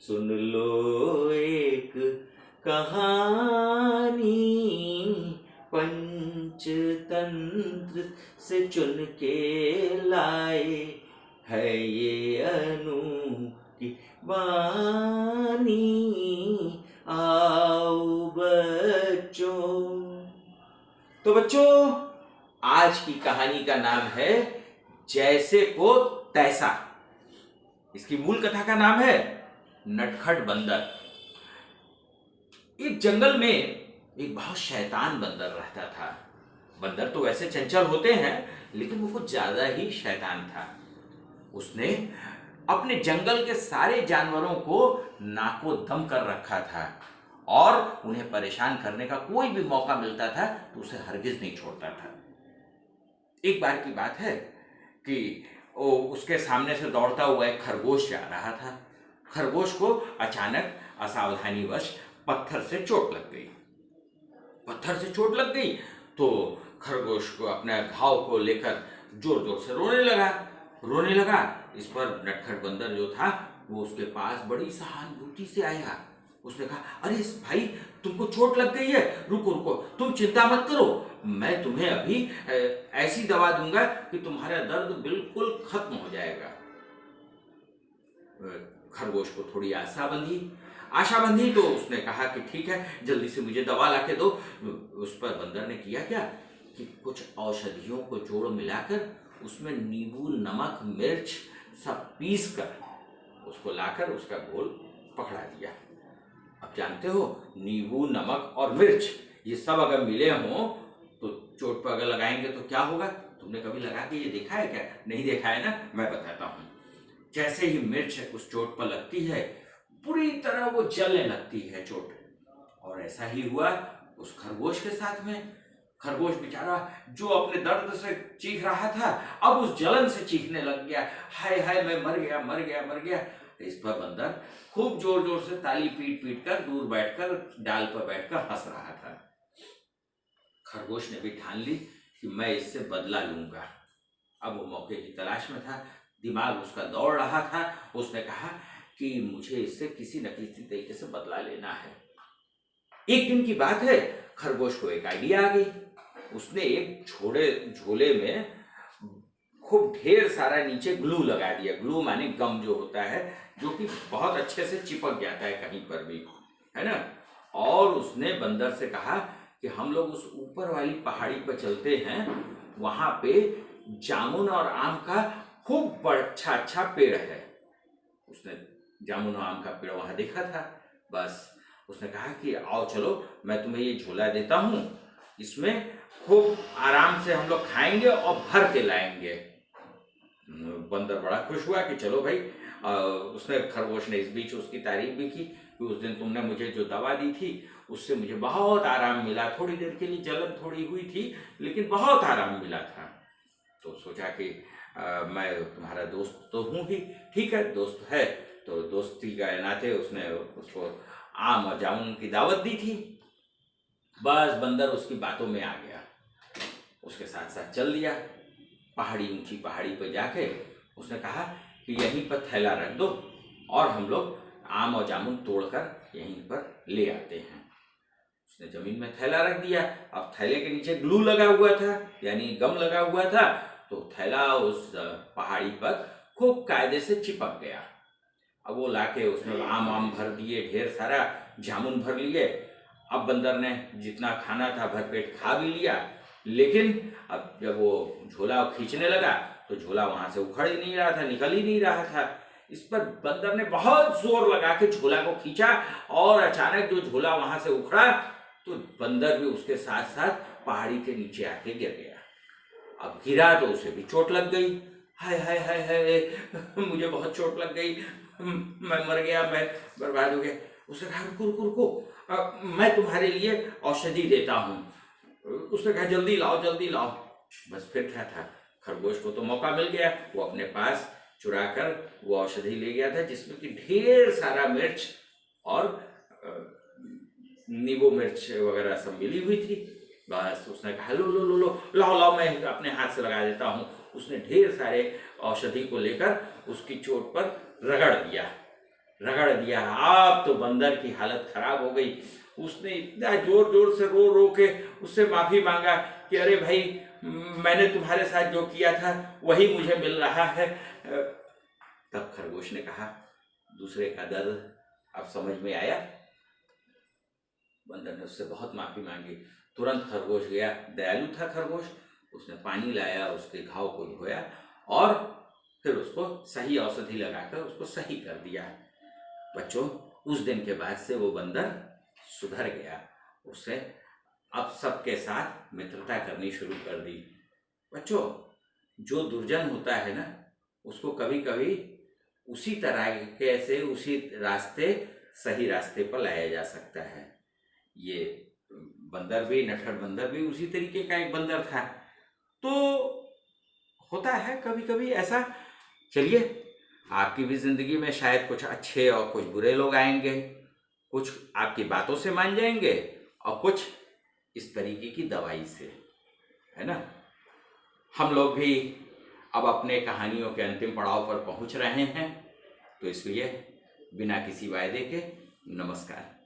सुन लो एक कहानी, पंचतंत्र से चुन के लाए है ये अनूठी वाणी। आओ बच्चों। तो बच्चों, आज की कहानी का नाम है जैसे को तैसा। इसकी मूल कथा का नाम है नटखट बंदर। एक जंगल में एक बहुत शैतान बंदर रहता था। बंदर तो वैसे चंचल होते हैं, लेकिन वो कुछ ज्यादा ही शैतान था। उसने अपने जंगल के सारे जानवरों को नाको दम कर रखा था और उन्हें परेशान करने का कोई भी मौका मिलता था तो उसे हरगिज नहीं छोड़ता था। एक बार की बात है कि उसके सामने से दौड़ता हुआ एक खरगोश जा रहा था। खरगोश को अचानक असावधानीवश पत्थर से चोट लग गई। पत्थर से चोट लग गई तो खरगोश को अपने घाव को लेकर जोर जोर से रोने लगा। इस पर नटखट बंदर जो था वो उसके पास बड़ी सहानुभूति से आया। उसने कहा, अरे भाई, तुमको चोट लग गई है, रुको, तुम चिंता मत करो, मैं तुम्हें अभी ऐसी दवा दूंगा कि तुम्हारा दर्द बिल्कुल खत्म हो जाएगा। खरगोश को थोड़ी आशा बंधी तो उसने कहा कि ठीक है, जल्दी से मुझे दवा लाके दो। उस पर बंदर ने किया क्या कि कुछ औषधियों को जोड़ मिलाकर उसमें नींबू, नमक, मिर्च सब पीस कर उसको लाकर उसका घोल पकड़ा दिया। अब जानते हो, नींबू, नमक और मिर्च ये सब अगर मिले हों तो चोट पर अगर लगाएंगे तो क्या होगा? तुमने कभी लगा के ये देखा है क्या? नहीं देखा है ना? मैं बताता हूँ। जैसे ही मिर्च उस चोट पर लगती है, पूरी तरह वो जलने लगती है चोट। और ऐसा ही हुआ उस खरगोश के साथ में। खरगोश बेचारा जो अपने दर्द से चीख रहा था, अब उस जलन से चीखने लग गया, हाय हाय, मैं मर गया। इस पर बंदर खूब जोर जोर से ताली पीट कर दूर बैठकर डाल पर बैठकर हंस रहा था। खरगोश ने भी ठान ली कि मैं इससे बदला लूंगा। अब वो मौके की तलाश में था, दिमाग उसका दौड़ रहा था। उसने कहा कि मुझे इससे किसी न किसी तरीके से बदला लेना है। एक दिन की बात है, खरगोश को एक आइडिया आ गई। उसने एक झोले में खूब ढेर सारा नीचे ग्लू लगा दिया। ग्लू माने गम जो होता है, जो कि बहुत अच्छे से चिपक जाता है कहीं पर भी, है ना। और उसने बंदर से कहा कि हम लोग उस ऊपर वाली पहाड़ी पर चलते हैं, वहां पे जामुन और आम का खूब अच्छा पेड़ है। उसने जामुन और आम का पेड़ वहां देखा था। बस उसने कहा कि आओ चलो, मैं तुम्हें ये झोला देता हूँ, इसमें खूब आराम से हम लोग खाएंगे और भर के लाएंगे। बंदर बड़ा खुश हुआ कि चलो भाई। उसने खरगोश ने इस बीच उसकी तारीफ भी की कि उस दिन तुमने मुझे जो दवा दी थी उससे मुझे बहुत आराम मिला। थोड़ी देर के लिए जलन थोड़ी हुई थी, लेकिन बहुत आराम मिला था। तो सोचा कि मैं तुम्हारा दोस्त तो हूँ ही, ठीक है, दोस्त है तो दोस्ती का नाते उसने उसको आम और जामुन की दावत दी थी। बस बंदर उसकी बातों में आ गया, उसके साथ साथ चल दिया। ऊंची पहाड़ी पर जाके उसने कहा कि यहीं पर थैला रख दो और हम लोग आम और जामुन तोड़कर यहीं पर ले आते हैं। उसने जमीन में थैला रख दिया। अब थैले के नीचे ग्लू लगा हुआ था, यानी गम लगा हुआ था, तो थैला उस पहाड़ी पर खूब कायदे से चिपक गया। अब वो लाके उसमें आम भर दिए, ढेर सारा जामुन भर लिए। अब बंदर ने जितना खाना था भरपेट खा भी लिया, लेकिन अब जब वो झोला खींचने लगा तो झोला वहां से उखड़ ही नहीं रहा था, निकल ही नहीं रहा था। इस पर बंदर ने बहुत जोर लगा के झोला को खींचा और अचानक जो झोला वहां से उखड़ा तो बंदर भी उसके साथ साथ पहाड़ी के नीचे आके गिर गया। अब गिरा तो उसे भी चोट लग गई। हाय हाय हाय हाय, मुझे बहुत चोट लग गई, मैं मर गया, मैं बर्बाद हो गया। उसने कहा रुको, मैं तुम्हारे लिए औषधि देता हूँ। उसने कहा जल्दी लाओ। बस फिर क्या था, खरगोश को तो मौका मिल गया। वो अपने पास चुरा कर वो औषधि ले गया था जिसमें कि ढेर सारा मिर्च और नींबू मिर्च वगैरह सब मिली हुई थी। बस उसने कहा लो, लाओ, मैं अपने हाथ से लगा देता हूँ। उसने ढेर सारे औषधि को लेकर उसकी चोट पर रगड़ दिया। रगड़ दिया। अब तो बंदर की हालत खराब हो गई। उसने इतना जोर जोर से रो रो के उससे माफी मांगा कि अरे भाई, मैंने तुम्हारे साथ जो किया था वही मुझे मिल रहा है। तब खरगोश ने कहा, दूसरे का दर्द अब समझ में आया। बंदर ने उससे बहुत माफी मांगी। तुरंत खरगोश गया, दयालु था खरगोश। उसने पानी लाया, उसके घाव को धोया और फिर उसको सही औषधि लगाकर उसको सही कर दिया। बच्चों, उस दिन के बाद से वो बंदर सुधर गया। उससे अब सबके साथ मित्रता करनी शुरू कर दी। बच्चों, जो दुर्जन होता है ना, उसको कभी कभी उसी तरह से उसी रास्ते, सही रास्ते पर लाया जा सकता है। ये बंदर भी, नटखट बंदर भी उसी तरीके का एक बंदर था। तो होता है कभी कभी ऐसा। चलिए, आपकी भी जिंदगी में शायद कुछ अच्छे और कुछ बुरे लोग आएंगे, कुछ आपकी बातों से मान जाएंगे और कुछ इस तरीके की दवाई से, है ना। हम लोग भी अब अपने कहानियों के अंतिम पड़ाव पर पहुंच रहे हैं, तो इसलिए बिना किसी वायदे के नमस्कार।